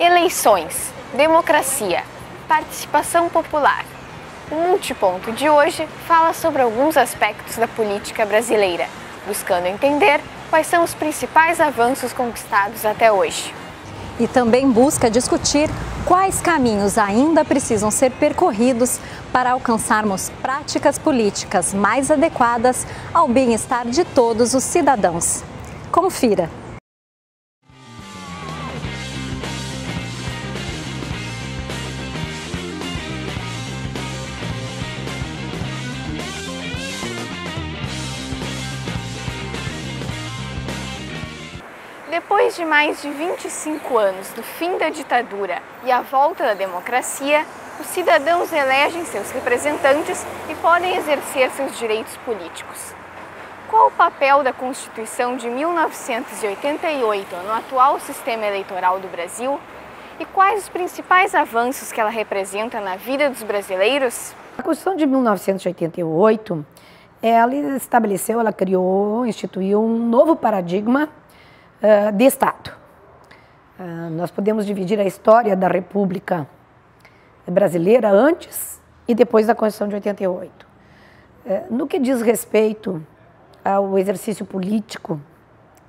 Eleições, democracia, participação popular. O Multiponto de hoje fala sobre alguns aspectos da política brasileira, buscando entender quais são os principais avanços conquistados até hoje. E também busca discutir quais caminhos ainda precisam ser percorridos para alcançarmos práticas políticas mais adequadas ao bem-estar de todos os cidadãos. Confira! Depois de mais de 25 anos do fim da ditadura e a volta da democracia, os cidadãos elegem seus representantes e podem exercer seus direitos políticos. Qual o papel da Constituição de 1988 no atual sistema eleitoral do Brasil? E quais os principais avanços que ela representa na vida dos brasileiros? A Constituição de 1988, ela criou, instituiu um novo paradigma de Estado. Nós podemos dividir a história da República Brasileira antes e depois da Constituição de 88. No que diz respeito ao exercício político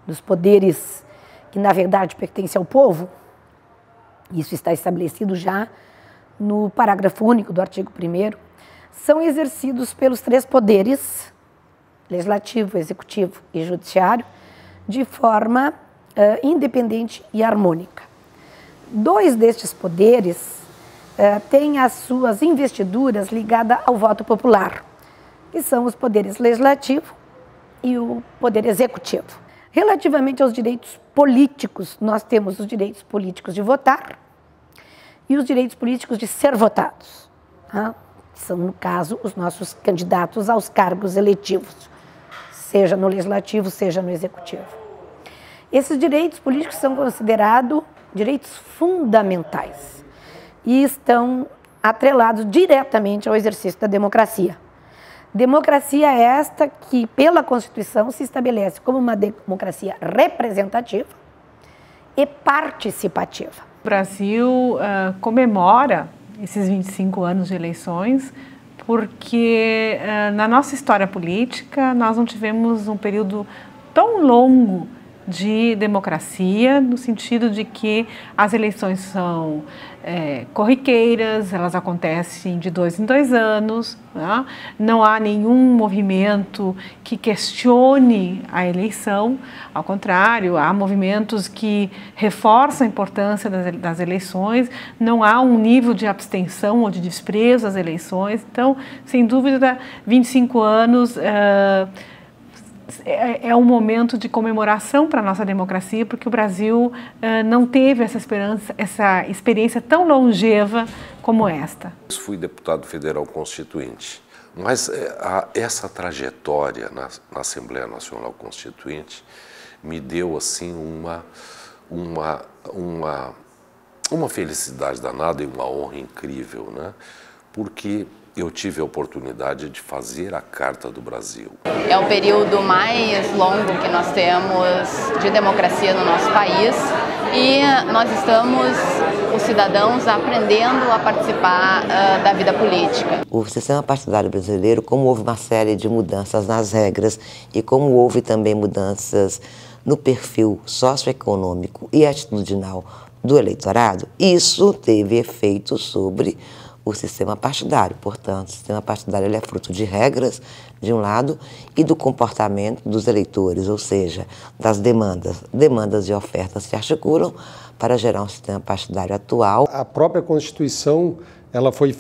dos poderes que, na verdade, pertencem ao povo, isso está estabelecido já no parágrafo único do artigo 1º, são exercidos pelos três poderes, legislativo, executivo e judiciário, de forma independente e harmônica. Dois destes poderes têm as suas investiduras ligadas ao voto popular, que são os poderes legislativo e o poder executivo. Relativamente aos direitos políticos, nós temos os direitos políticos de votar e os direitos políticos de ser votados, tá? São, no caso, os nossos candidatos aos cargos eletivos, seja no legislativo, seja no executivo. Esses direitos políticos são considerados direitos fundamentais e estão atrelados diretamente ao exercício da democracia. Democracia esta que, pela Constituição, se estabelece como uma democracia representativa e participativa. O Brasil comemora esses 25 anos de eleições porque na nossa história política nós não tivemos um período tão longo de democracia, no sentido de que as eleições são corriqueiras, elas acontecem de 2 em 2 anos, né? Não há nenhum movimento que questione a eleição, ao contrário, há movimentos que reforçam a importância das eleições, não há um nível de abstenção ou de desprezo às eleições, então, sem dúvida, 25 anos é um momento de comemoração para a nossa democracia, porque o Brasil não teve essa experiência tão longeva como esta. Fui deputado federal constituinte, mas essa trajetória na Assembleia Nacional Constituinte me deu assim uma felicidade danada e uma honra incrível, né? Porque eu tive a oportunidade de fazer a Carta do Brasil. É o período mais longo que nós temos de democracia no nosso país e nós estamos, os cidadãos, aprendendo a participar da vida política. O sistema partidário brasileiro, como houve uma série de mudanças nas regras e como houve também mudanças no perfil socioeconômico e atitudinal do eleitorado, isso teve efeito sobre o sistema partidário. Portanto, o sistema partidário ele é fruto de regras, de um lado, e do comportamento dos eleitores, ou seja, das demandas e ofertas se articulam para gerar um sistema partidário atual. A própria Constituição ela foi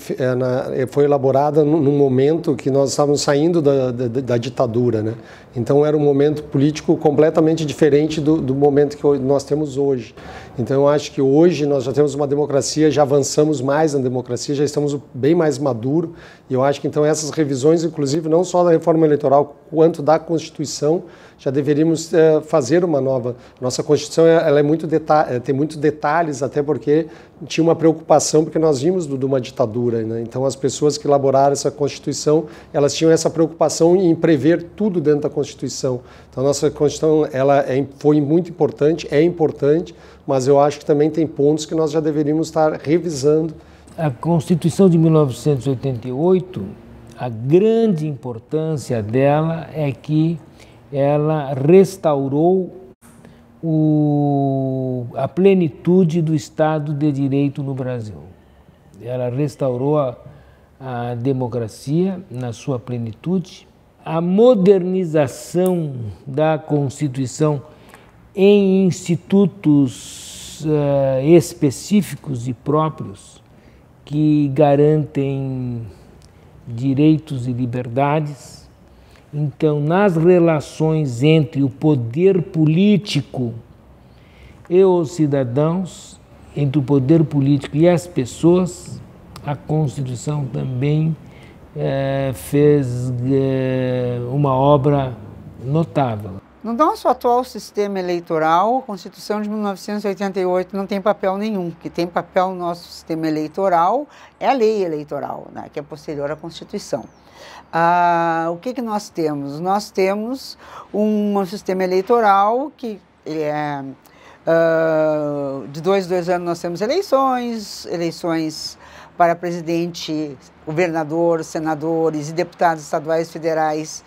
elaborada num momento que nós estávamos saindo da ditadura, né? Então era um momento político completamente diferente do momento que nós temos hoje. Então eu acho que hoje nós já temos uma democracia, já avançamos mais na democracia, já estamos bem mais maduros, e eu acho que então essas revisões, inclusive não só da reforma eleitoral, quanto da Constituição, já deveríamos fazer uma nova. Nossa Constituição ela é tem muitos detalhes, até porque tinha uma preocupação, porque nós vimos de uma ditadura, né? Então as pessoas que elaboraram essa Constituição, elas tinham essa preocupação em prever tudo dentro da Constituição. Então a nossa Constituição foi muito importante, é importante, mas eu acho que também tem pontos que nós já deveríamos estar revisando. A Constituição de 1988, a grande importância dela é que ela restaurou a plenitude do Estado de Direito no Brasil. Ela restaurou a democracia na sua plenitude, a modernização da Constituição em institutos específicos e próprios que garantem direitos e liberdades. Então, nas relações entre o poder político e os cidadãos, entre o poder político e as pessoas, a Constituição também fez uma obra notável. No nosso atual sistema eleitoral, a Constituição de 1988 não tem papel nenhum. O que tem papel no nosso sistema eleitoral é a lei eleitoral, né, que é posterior à Constituição. O que nós temos? Nós temos um sistema eleitoral que de dois anos nós temos eleições para presidente, governador, senadores e deputados estaduais e federais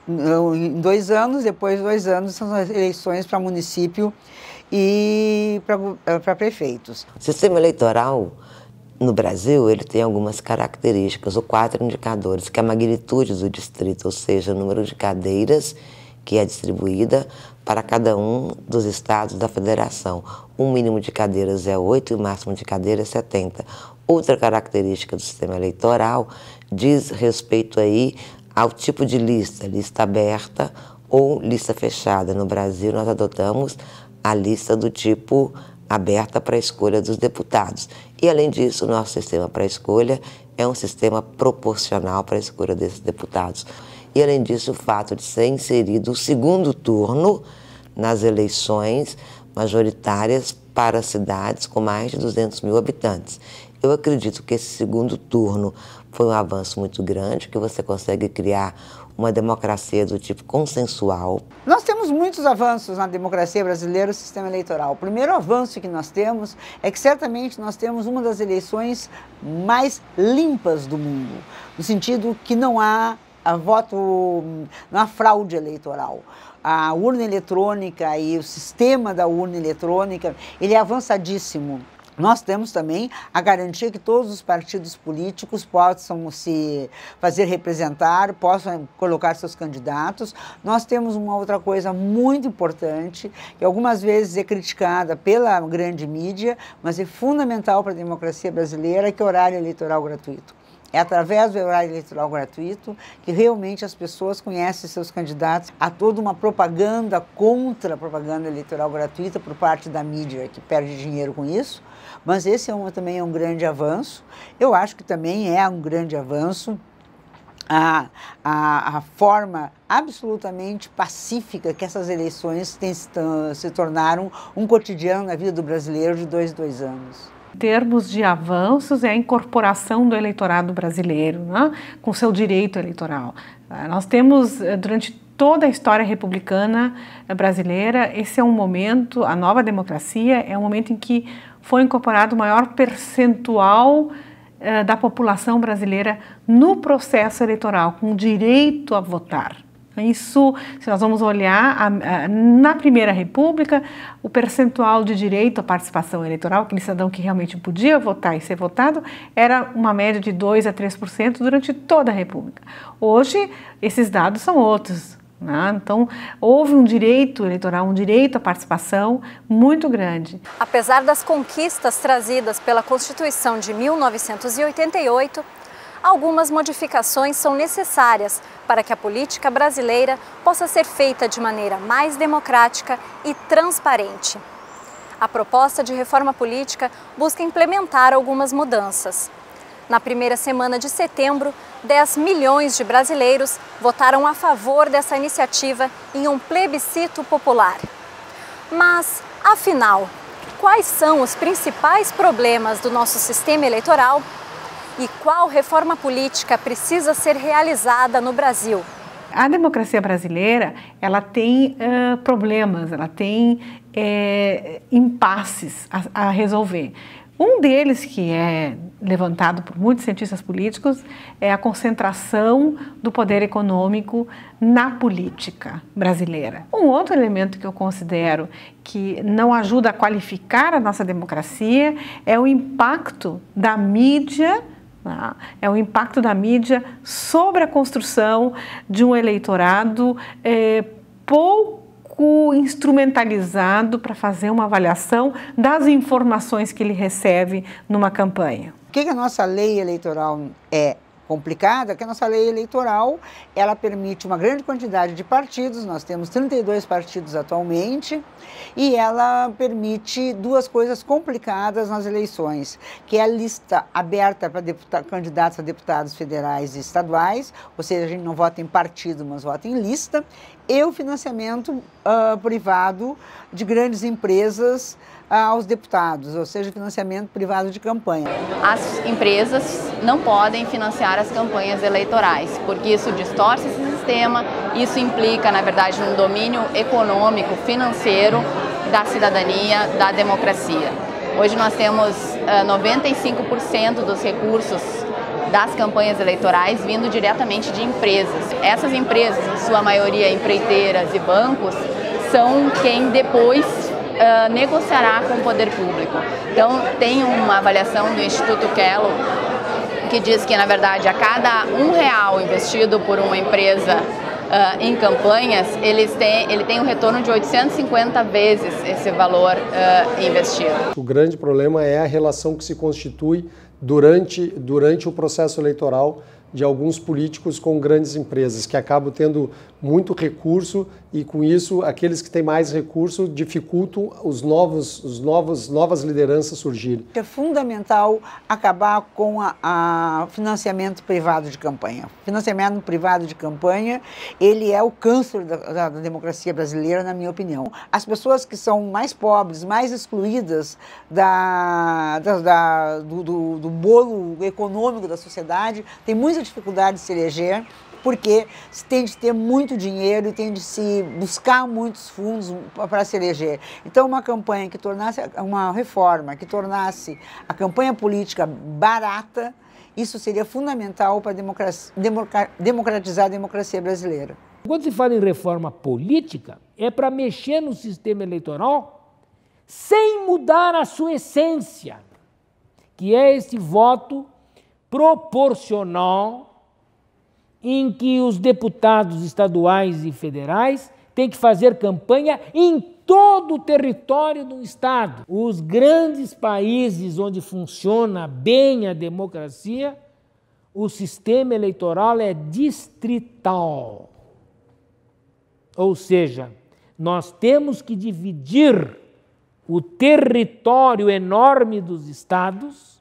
em 2 anos, depois de 2 anos são as eleições para município e para prefeitos. O sistema eleitoral no Brasil, ele tem algumas características, ou 4 indicadores, que é a magnitude do distrito, ou seja, o número de cadeiras que é distribuída para cada um dos estados da federação. O mínimo de cadeiras é 8 e o máximo de cadeiras é 70. Outra característica do sistema eleitoral diz respeito aí ao tipo de lista aberta ou lista fechada. No Brasil, nós adotamos a lista do tipo aberta para a escolha dos deputados. E, além disso, o nosso sistema para a escolha é um sistema proporcional para a escolha desses deputados. E, além disso, o fato de ser inserido o segundo turno nas eleições majoritárias para cidades com mais de 200 mil habitantes. Eu acredito que esse segundo turno foi um avanço muito grande, que você consegue criar uma democracia do tipo consensual. Nós temos muitos avanços na democracia brasileira, o sistema eleitoral. O primeiro avanço que nós temos é que certamente nós temos uma das eleições mais limpas do mundo, no sentido que não há não há fraude eleitoral. A urna eletrônica e o sistema da urna eletrônica, ele é avançadíssimo. Nós temos também a garantia que todos os partidos políticos possam se fazer representar, possam colocar seus candidatos. Nós temos uma outra coisa muito importante, que algumas vezes é criticada pela grande mídia, mas é fundamental para a democracia brasileira, que é o horário eleitoral gratuito. É através do horário eleitoral gratuito que realmente as pessoas conhecem seus candidatos. Há toda uma propaganda contra a propaganda eleitoral gratuita por parte da mídia, que perde dinheiro com isso. Mas esse também é um grande avanço. Eu acho que também é um grande avanço a forma absolutamente pacífica que essas eleições se tornaram um cotidiano na vida do brasileiro de 2 em 2 anos. Em termos de avanços, é a incorporação do eleitorado brasileiro, né, com seu direito eleitoral. Nós temos, durante toda a história republicana brasileira, esse é um momento, a nova democracia é um momento em que foi incorporado o maior percentual da população brasileira no processo eleitoral, com direito a votar. Isso, se nós vamos olhar, na Primeira República, o percentual de direito à participação eleitoral, aquele cidadão que realmente podia votar e ser votado, era uma média de 2 a 3% durante toda a República. Hoje, esses dados são outros, né? Então, houve um direito eleitoral, um direito à participação muito grande. Apesar das conquistas trazidas pela Constituição de 1988, algumas modificações são necessárias para que a política brasileira possa ser feita de maneira mais democrática e transparente. A proposta de reforma política busca implementar algumas mudanças. Na primeira semana de setembro, 10 milhões de brasileiros votaram a favor dessa iniciativa em um plebiscito popular. Mas, afinal, quais são os principais problemas do nosso sistema eleitoral? E qual reforma política precisa ser realizada no Brasil? A democracia brasileira, ela tem problemas, ela tem impasses a resolver. Um deles, que é levantado por muitos cientistas políticos, é a concentração do poder econômico na política brasileira. Um outro elemento que eu considero que não ajuda a qualificar a nossa democracia é o impacto da mídia, é o impacto da mídia sobre a construção de um eleitorado pouco instrumentalizado para fazer uma avaliação das informações que ele recebe numa campanha. Por que a nossa lei eleitoral é complicada? Que a nossa lei eleitoral, ela permite uma grande quantidade de partidos, nós temos 32 partidos atualmente, e ela permite duas coisas complicadas nas eleições, que é a lista aberta para candidatos a deputados federais e estaduais, ou seja, a gente não vota em partido, mas vota em lista, e o financiamento privado de grandes empresas aos deputados, ou seja, financiamento privado de campanha. As empresas não podem financiar as campanhas eleitorais, porque isso distorce esse sistema, isso implica, na verdade, um domínio econômico, financeiro da cidadania, da democracia. Hoje nós temos 95% dos recursos das campanhas eleitorais vindo diretamente de empresas. Essas empresas, em sua maioria empreiteiras e bancos, são quem depois negociará com o poder público. Então, tem uma avaliação do Instituto Kellogg que diz que, na verdade, a cada R$1 investido por uma empresa em campanhas, ele tem um retorno de 850 vezes esse valor investido. O grande problema é a relação que se constitui durante o processo eleitoral de alguns políticos com grandes empresas, que acabam tendo muito recurso e, com isso, aqueles que têm mais recurso dificultam novas lideranças surgirem. É fundamental acabar com o financiamento privado de campanha. O financiamento privado de campanha, ele é o câncer da democracia brasileira, na minha opinião. As pessoas que são mais pobres, mais excluídas do bolo econômico da sociedade, têm muita dificuldade de se eleger, porque se tem de ter muito dinheiro e tem de se buscar muitos fundos para se eleger. Então, uma campanha que tornasse, uma reforma que tornasse a campanha política barata, isso seria fundamental para democratizar a democracia brasileira. Quando se fala em reforma política, é para mexer no sistema eleitoral sem mudar a sua essência, que é esse voto proporcional em que os deputados estaduais e federais têm que fazer campanha em todo o território do estado. Os grandes países onde funciona bem a democracia, o sistema eleitoral é distrital. Ou seja, nós temos que dividir o território enorme dos estados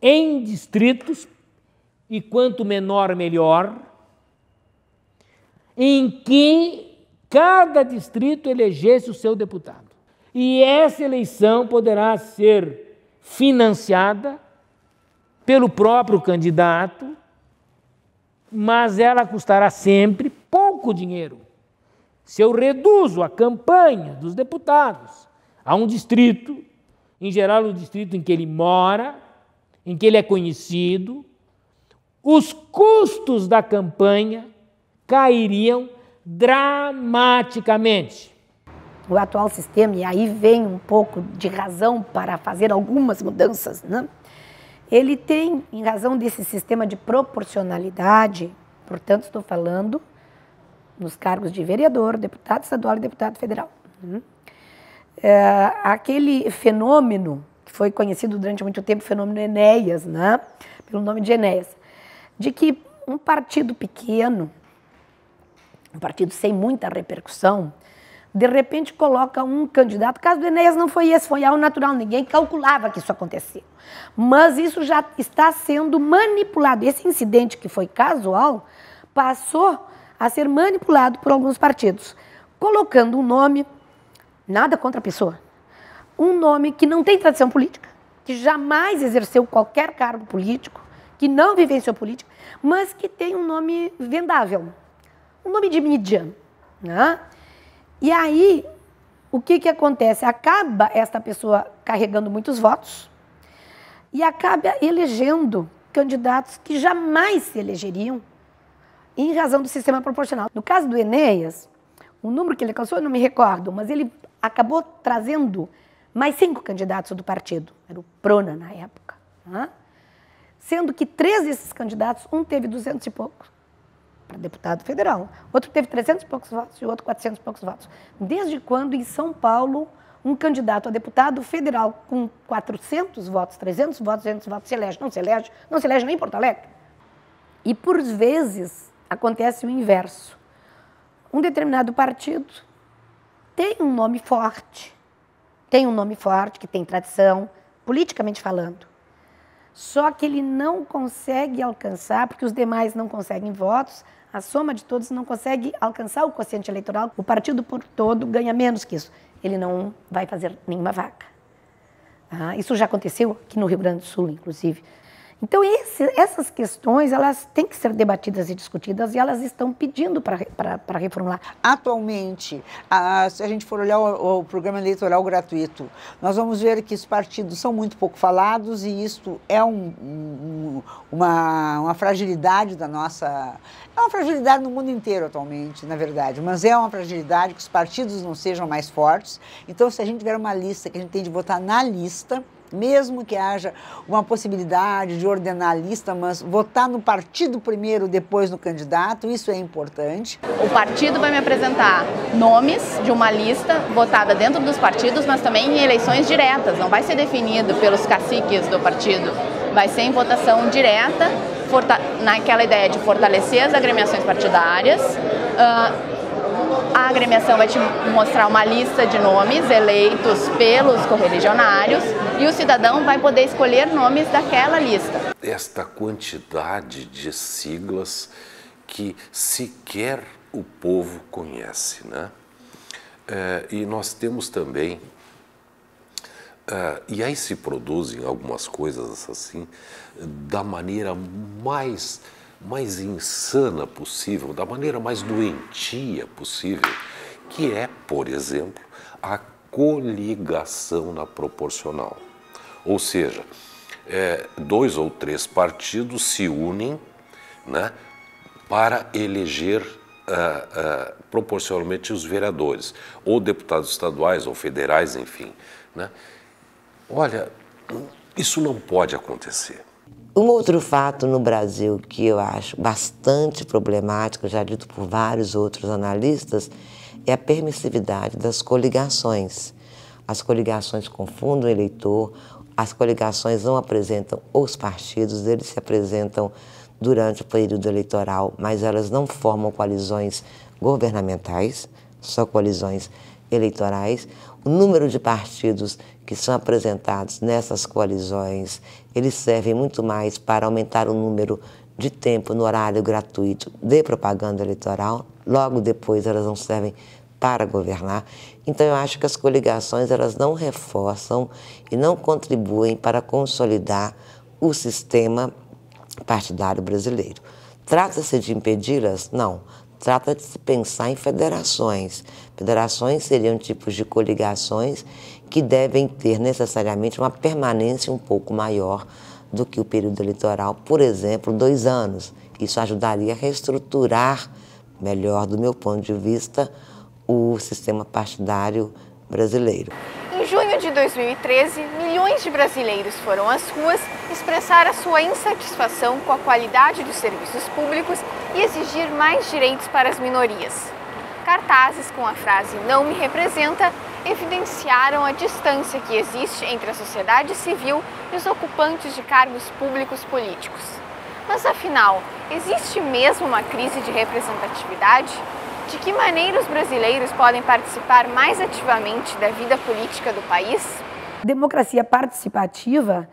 em distritos, e quanto menor, melhor, em que cada distrito elegesse o seu deputado. E essa eleição poderá ser financiada pelo próprio candidato, mas ela custará sempre pouco dinheiro. Se eu reduzo a campanha dos deputados a um distrito, em geral o distrito em que ele mora, em que ele é conhecido, os custos da campanha cairiam dramaticamente. O atual sistema, e aí vem um pouco de razão para fazer algumas mudanças, né? Ele tem, em razão desse sistema de proporcionalidade, portanto estou falando nos cargos de vereador, deputado estadual e deputado federal. Aquele fenômeno que foi conhecido durante muito tempo, o fenômeno Enéas, né? Pelo nome de Enéas, de que um partido pequeno, um partido sem muita repercussão, de repente coloca um candidato. O caso do Enéas não foi esse, foi algo natural, ninguém calculava que isso acontecia. Mas isso já está sendo manipulado. Esse incidente que foi casual passou a ser manipulado por alguns partidos, colocando um nome, nada contra a pessoa, um nome que não tem tradição política, que jamais exerceu qualquer cargo político, que não vivenciou política, mas que tem um nome vendável, um nome de mídia, né? E aí, o que acontece? Acaba esta pessoa carregando muitos votos e acaba elegendo candidatos que jamais se elegeriam em razão do sistema proporcional. No caso do Enéas, o número que ele alcançou eu não me recordo, mas ele acabou trazendo mais 5 candidatos do partido, era o Prona na época, né? Sendo que 3 desses candidatos, um teve 200 e poucos para deputado federal, outro teve 300 e poucos votos e o outro 400 e poucos votos. Desde quando em São Paulo um candidato a deputado federal com 400 votos, 300 votos, 200 votos se elege? Não se elege nem em Porto Alegre. E por vezes acontece o inverso. Um determinado partido tem um nome forte, que tem tradição, politicamente falando. Só que ele não consegue alcançar, porque os demais não conseguem votos, a soma de todos não consegue alcançar o quociente eleitoral, o partido por todo ganha menos que isso. Ele não vai fazer nenhuma vaga. Isso já aconteceu aqui no Rio Grande do Sul, inclusive. Então, essas questões, elas têm que ser debatidas e discutidas e elas estão pedindo para reformular. Atualmente, se a gente for olhar o programa eleitoral gratuito, nós vamos ver que os partidos são muito pouco falados e isto é uma fragilidade da nossa... É uma fragilidade no mundo inteiro atualmente, na verdade, mas é uma fragilidade que os partidos não sejam mais fortes. Então, se a gente tiver uma lista que a gente tem de votar na lista, mesmo que haja uma possibilidade de ordenar a lista, mas votar no partido primeiro, depois no candidato, isso é importante. O partido vai me apresentar nomes de uma lista votada dentro dos partidos, mas também em eleições diretas, não vai ser definido pelos caciques do partido, vai ser em votação direta, naquela ideia de fortalecer as agremiações partidárias. A agremiação vai te mostrar uma lista de nomes eleitos pelos correligionários e o cidadão vai poder escolher nomes daquela lista. Esta quantidade de siglas que sequer o povo conhece, né? E nós temos também, e aí se produzem algumas coisas assim, da maneira mais insana possível, da maneira mais doentia possível, que é, por exemplo, a coligação na proporcional. Ou seja, 2 ou 3 partidos se unem, né, para eleger proporcionalmente os vereadores, ou deputados estaduais ou federais, enfim, né? Olha, isso não pode acontecer. Um outro fato no Brasil que eu acho bastante problemático, já dito por vários outros analistas, é a permissividade das coligações. As coligações confundem o eleitor, as coligações não apresentam os partidos, eles se apresentam durante o período eleitoral, mas elas não formam coalizões governamentais, só coalizões eleitorais. O número de partidos que são apresentados nessas coalizões, eles servem muito mais para aumentar o número de tempo no horário gratuito de propaganda eleitoral, logo depois elas não servem para governar. Então eu acho que as coligações elas não reforçam e não contribuem para consolidar o sistema partidário brasileiro. Trata-se de impedi-las? Não. Trata de se pensar em federações. Federações seriam tipos de coligações que devem ter necessariamente uma permanência um pouco maior do que o período eleitoral, por exemplo, 2 anos. Isso ajudaria a reestruturar melhor, do meu ponto de vista, o sistema partidário brasileiro. Em junho de 2013, milhões de brasileiros foram às ruas expressar a sua insatisfação com a qualidade dos serviços públicos e exigir mais direitos para as minorias. Cartazes com a frase "não me representa" evidenciaram a distância que existe entre a sociedade civil e os ocupantes de cargos públicos políticos. Mas afinal, existe mesmo uma crise de representatividade? De que maneira os brasileiros podem participar mais ativamente da vida política do país? Democracia participativa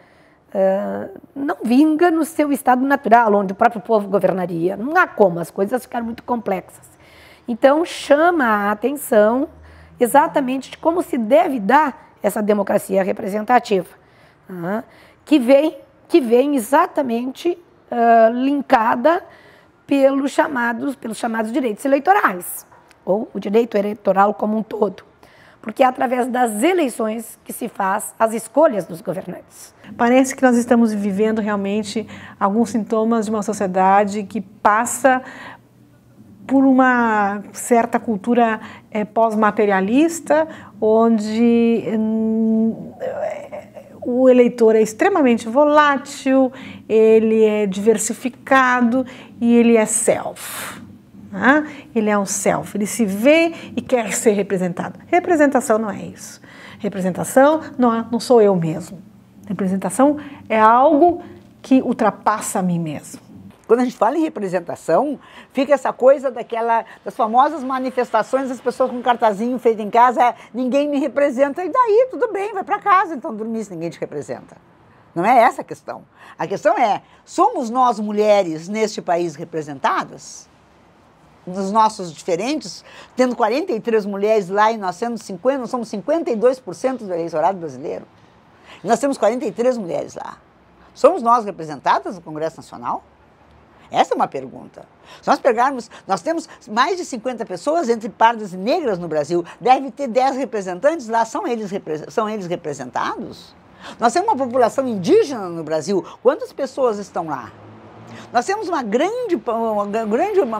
não vinga no seu estado natural, onde o próprio povo governaria. Não há como, as coisas ficaram muito complexas. Então, chama a atenção exatamente de como se deve dar essa democracia representativa, que vem exatamente linkada pelos chamados direitos eleitorais, ou o direito eleitoral como um todo. Porque é através das eleições que se faz as escolhas dos governantes. Parece que nós estamos vivendo realmente alguns sintomas de uma sociedade que passa por uma certa cultura pós-materialista, onde o eleitor é extremamente volátil, ele é diversificado e ele é self. Ele é um self, ele se vê e quer ser representado. Representação não é isso. Representação não sou eu mesmo. Representação é algo que ultrapassa a mim mesmo. Quando a gente fala em representação, fica essa coisa das famosas manifestações das pessoas com cartazinho feito em casa, ninguém me representa, e daí, tudo bem, vai para casa, então dormir se ninguém te representa. Não é essa a questão. A questão é, somos nós mulheres neste país representadas? Nos nossos diferentes, tendo 43 mulheres lá e nós sendo 50, nós somos 52% do eleitorado brasileiro. E nós temos 43 mulheres lá. Somos nós representadas no Congresso Nacional? Essa é uma pergunta. Se nós pegarmos, nós temos mais de 50 pessoas entre pardas e negras no Brasil, deve ter 10 representantes lá, são eles representados? Nós temos uma população indígena no Brasil, quantas pessoas estão lá? Nós temos uma grande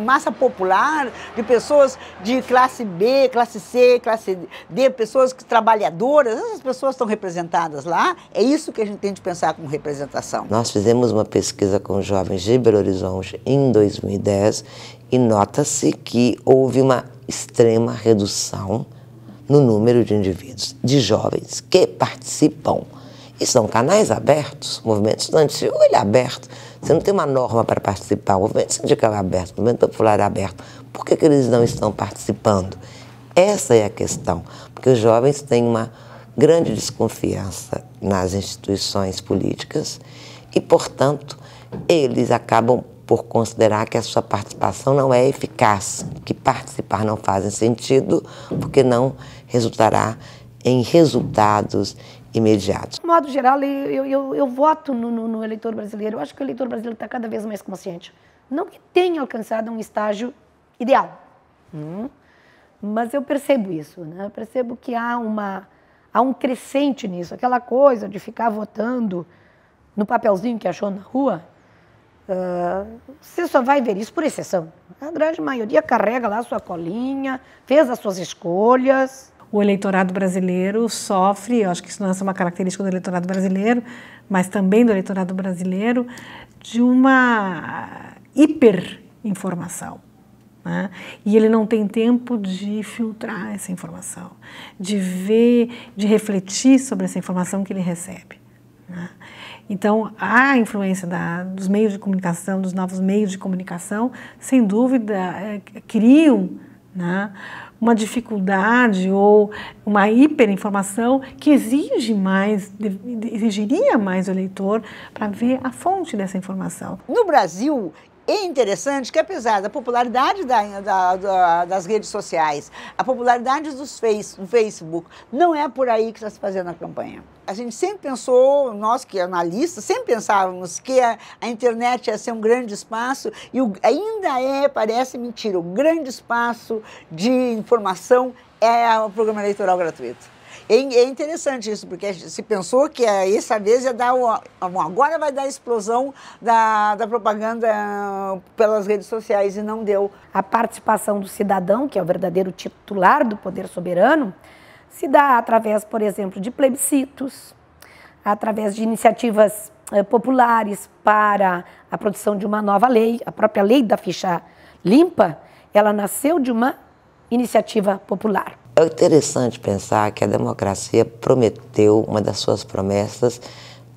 massa popular de pessoas de classe B, classe C, classe D, pessoas trabalhadoras, essas pessoas estão representadas lá, é isso que a gente tem de pensar como representação. Nós fizemos uma pesquisa com jovens de Belo Horizonte em 2010 e nota-se que houve uma extrema redução no número de indivíduos, de jovens que participam. E são canais abertos, o movimento estudantil ele é aberto. Você não tem uma norma para participar, o movimento sindical é aberto, o movimento popular é aberto. Por que eles não estão participando? Essa é a questão, porque os jovens têm uma grande desconfiança nas instituições políticas e, portanto, eles acabam por considerar que a sua participação não é eficaz, que participar não faz sentido, porque não resultará em resultados imediatos. De modo geral, eu voto no eleitor brasileiro. Eu acho que o eleitor brasileiro está cada vez mais consciente. Não que tenha alcançado um estágio ideal, mas eu percebo isso, né? Eu percebo que há um crescente nisso. Aquela coisa de ficar votando no papelzinho que achou na rua, você só vai ver isso por exceção. A grande maioria carrega lá a sua colinha, fez as suas escolhas. O eleitorado brasileiro sofre, eu acho que isso não é só uma característica do eleitorado brasileiro, mas também do eleitorado brasileiro, de uma hiperinformação. Né? E ele não tem tempo de filtrar essa informação, de ver, de refletir sobre essa informação que ele recebe. Né? Então, a influência dos meios de comunicação, dos novos meios de comunicação, sem dúvida, criam, né, uma dificuldade ou uma hiperinformação que exigiria mais o eleitor para ver a fonte dessa informação. No Brasil, é interessante que, apesar da popularidade das redes sociais, a popularidade do Facebook, não é por aí que está se fazendo a campanha. A gente sempre pensou, nós que analistas, sempre pensávamos que a internet ia ser um grande espaço e ainda parece mentira, o grande espaço de informação é o programa eleitoral gratuito. É interessante isso, porque se pensou que essa vez ia dar agora vai dar a explosão da propaganda pelas redes sociais e não deu. A participação do cidadão, que é o verdadeiro titular do poder soberano, se dá através, por exemplo, de plebiscitos, através de iniciativas populares para a produção de uma nova lei. A própria lei da ficha limpa, ela nasceu de uma iniciativa popular. É interessante pensar que a democracia prometeu, uma das suas promessas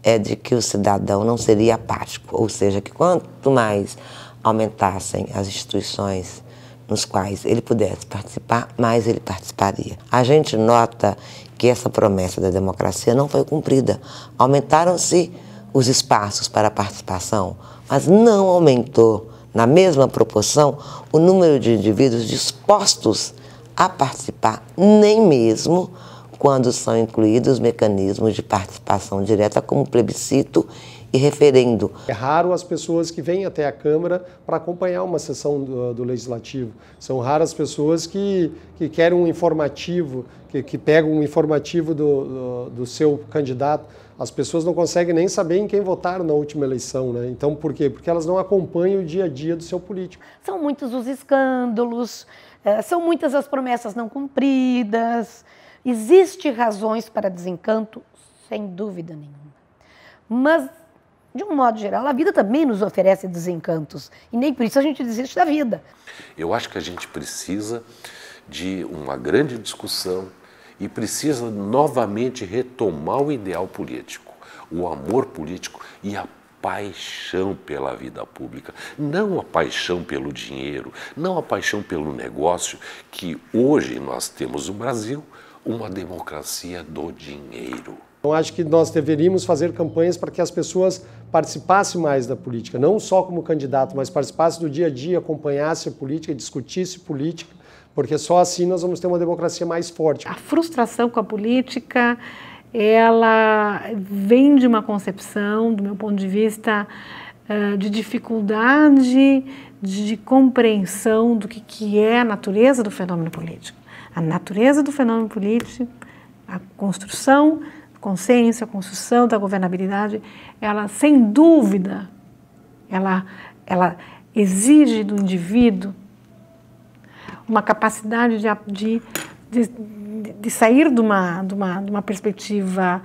é de que o cidadão não seria apático, ou seja, que quanto mais aumentassem as instituições nos quais ele pudesse participar, mais ele participaria. A gente nota que essa promessa da democracia não foi cumprida. Aumentaram-se os espaços para a participação, mas não aumentou, na mesma proporção, o número de indivíduos dispostos a participar, nem mesmo quando são incluídos mecanismos de participação direta como plebiscito e referendo. É raro as pessoas que vêm até a Câmara para acompanhar uma sessão do Legislativo. São raras as pessoas que querem um informativo, que pegam um informativo do seu candidato. As pessoas não conseguem nem saber em quem votaram na última eleição, né? Então, por quê? Porque elas não acompanham o dia a dia do seu político. São muitos os escândalos, são muitas as promessas não cumpridas. Existem razões para desencanto, sem dúvida nenhuma. Mas, de um modo geral, a vida também nos oferece desencantos. E nem por isso a gente desiste da vida. Eu acho que a gente precisa de uma grande discussão e precisa novamente retomar o ideal político, o amor político e a paixão pela vida pública. Não a paixão pelo dinheiro, não a paixão pelo negócio, que hoje nós temos no Brasil uma democracia do dinheiro. Eu acho que nós deveríamos fazer campanhas para que as pessoas participassem mais da política, não só como candidato, mas participassem do dia a dia, acompanhassem a política, discutissem política, porque só assim nós vamos ter uma democracia mais forte. A frustração com a política, ela vem de uma concepção, do meu ponto de vista, de dificuldade de compreensão do que é a natureza do fenômeno político. A natureza do fenômeno político, a construção do consenso, a construção da governabilidade, ela, sem dúvida, ela exige do indivíduo uma capacidade de sair de uma perspectiva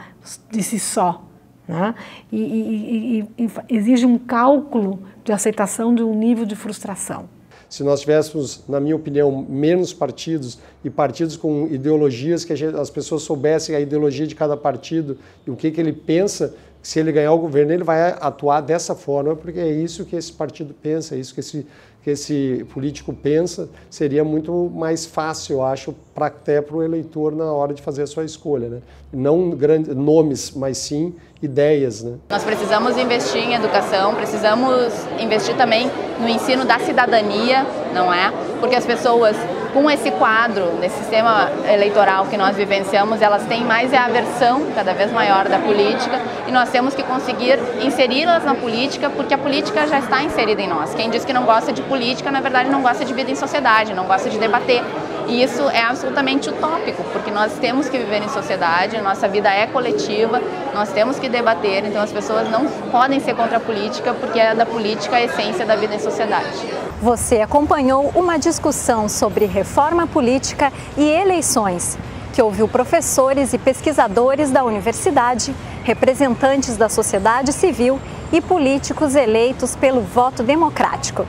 de si só, né? E exige um cálculo de aceitação de um nível de frustração. Se nós tivéssemos, na minha opinião, menos partidos e partidos com ideologias, que as pessoas soubessem a ideologia de cada partido e o que ele pensa, se ele ganhar o governo, ele vai atuar dessa forma, porque é isso que esse partido pensa, é isso que esse político pensa, seria muito mais fácil, eu acho, até para o eleitor na hora de fazer a sua escolha, né? Não grandes nomes, mas sim ideias, né? Nós precisamos investir em educação, precisamos investir também no ensino da cidadania, não é? Porque as pessoas, com esse quadro, nesse sistema eleitoral que nós vivenciamos, elas têm mais a aversão cada vez maior da política e nós temos que conseguir inseri-las na política, porque a política já está inserida em nós. Quem diz que não gosta de política, na verdade não gosta de vida em sociedade, não gosta de debater. E isso é absolutamente utópico, porque nós temos que viver em sociedade, nossa vida é coletiva, nós temos que debater, então as pessoas não podem ser contra a política, porque é da política a essência da vida em sociedade. Você acompanhou uma discussão sobre reforma política e eleições, que ouviu professores e pesquisadores da universidade, representantes da sociedade civil e políticos eleitos pelo voto democrático.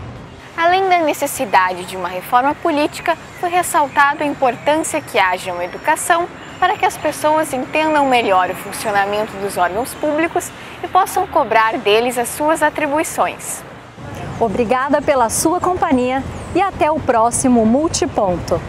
Além da necessidade de uma reforma política, foi ressaltado a importância que haja uma educação para que as pessoas entendam melhor o funcionamento dos órgãos públicos e possam cobrar deles as suas atribuições. Obrigada pela sua companhia e até o próximo Multiponto.